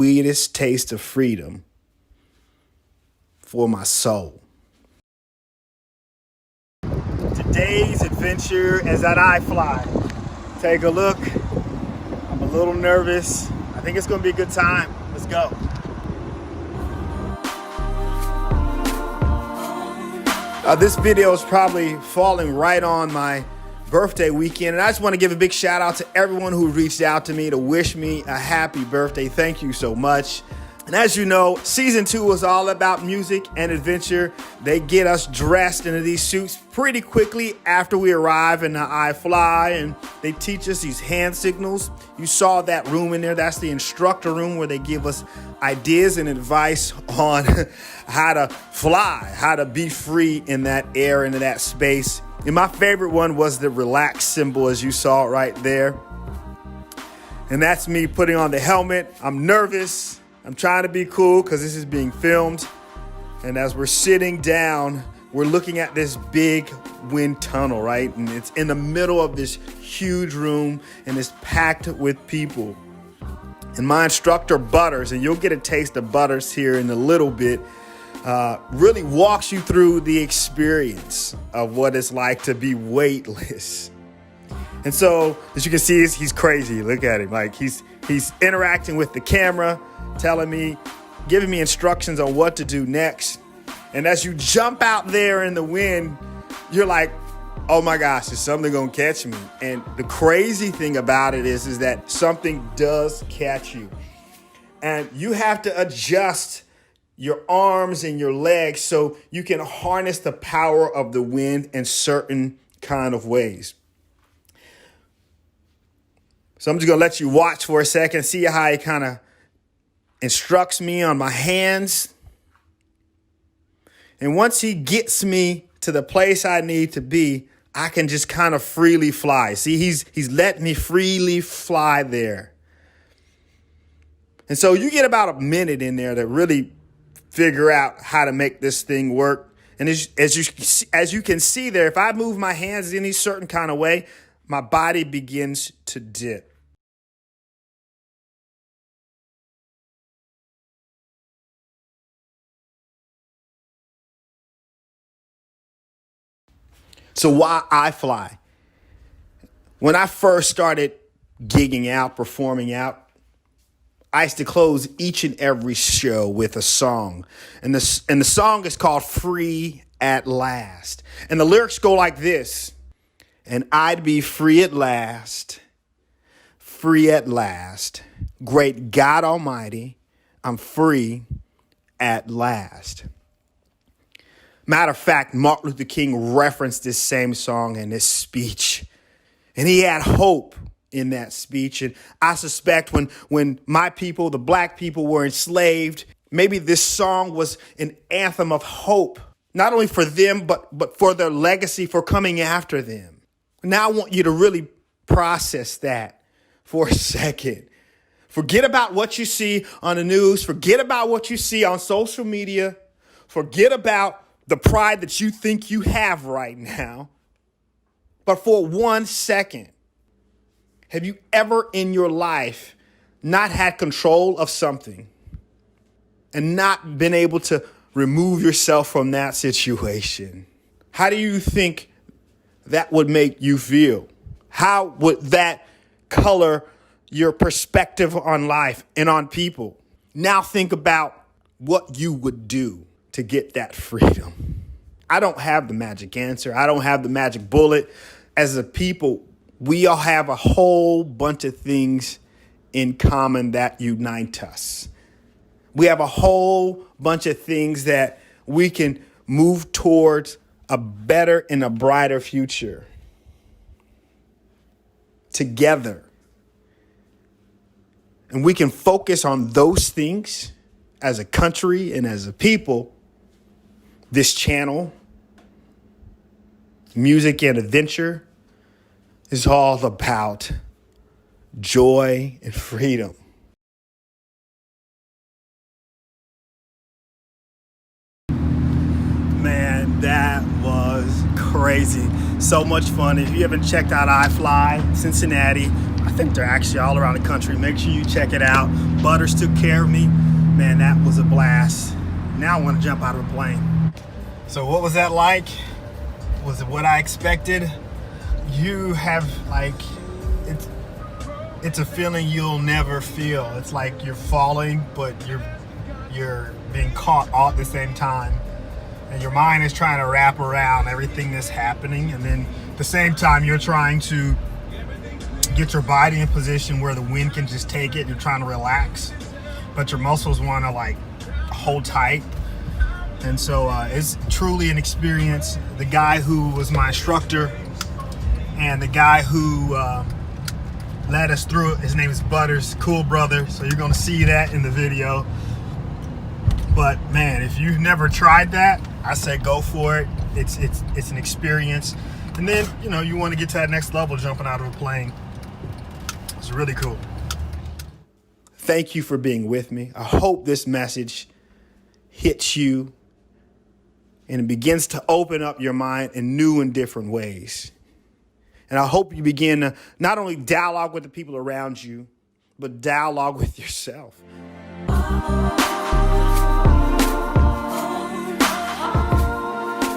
sweetest taste of freedom for my soul. Today's adventure is at iFly. Take a look. I'm a little nervous. I think it's going to be a good time. Let's go. This video is probably falling right on my birthday weekend, and I just want to give a big shout out to everyone who reached out to me to wish me a happy birthday. Thank you so much. And as you know, season 2 is all about music and adventure. They get us dressed into these suits pretty quickly after we arrive in the iFly, and they teach us these hand signals. You saw that room in there. That's the instructor room where they give us ideas and advice on how to fly, how to be free in that air, into that space. And my favorite one was the relax symbol, as you saw right there. And that's me putting on the helmet. I'm nervous. I'm trying to be cool because this is being filmed. And as we're sitting down, we're looking at this big wind tunnel, right? And it's in the middle of this huge room and it's packed with people. And my instructor, Butters, and you'll get a taste of Butters here in a little bit, really walks you through the experience of what it's like to be weightless. And so, as you can see, he's crazy. Look at him. Like he's interacting with the camera, telling me, giving me instructions on what to do next. And as you jump out there in the wind, you're like, oh my gosh, is something gonna catch me? And the crazy thing about it is that something does catch you. And you have to adjust your arms and your legs so you can harness the power of the wind in certain kind of ways. So I'm just gonna let you watch for a second, see how he kind of instructs me on my hands. And once he gets me to the place I need to be, I can just kind of freely fly. See, he's letting me freely fly there. And so you get about a minute in there to really figure out how to make this thing work. And as you can see there, if I move my hands in any certain kind of way, my body begins to dip. So why iFly? When I first started gigging out, performing out, I used to close each and every show with a song. And the song is called Free at Last. And the lyrics go like this. And I'd be free at last, free at last. Great God Almighty, I'm free at last. Matter of fact, Martin Luther King referenced this same song in his speech. And he had hope in that speech. And I suspect when my people, the black people, were enslaved, maybe this song was an anthem of hope, not only for them, but for their legacy, for coming after them. Now I want you to really process that for a second. Forget about what you see on the news. Forget about what you see on social media. Forget about the pride that you think you have right now. But for 1 second, have you ever in your life not had control of something and not been able to remove yourself from that situation? How do you think that would make you feel? How would that color your perspective on life and on people? Now think about what you would do to get that freedom. I don't have the magic answer. I don't have the magic bullet. As a people, we all have a whole bunch of things in common that unite us. We have a whole bunch of things that we can move towards a better and a brighter future together. And we can focus on those things as a country and as a people. This channel, Music and Adventure, is all about joy and freedom. Man, that was crazy. So much fun. If you haven't checked out iFly, Cincinnati, I think they're actually all around the country. Make sure you check it out. Butters took care of me. Man, that was a blast. Now I want to jump out of a plane. So what was that like? Was it what I expected? You have it's a feeling you'll never feel. It's like you're falling, but you're being caught all at the same time. And your mind is trying to wrap around everything that's happening. And then at the same time, you're trying to get your body in position where the wind can just take it. You're trying to relax, but your muscles want to hold tight. And so it's truly an experience. The guy who was my instructor and the guy who led us through it, his name is Butters, cool brother. So you're going to see that in the video. But man, if you've never tried that, I say go for it. It's an experience. And then, you want to get to that next level, jumping out of a plane. It's really cool. Thank you for being with me. I hope this message hits you and it begins to open up your mind in new and different ways. And I hope you begin to not only dialogue with the people around you, but dialogue with yourself.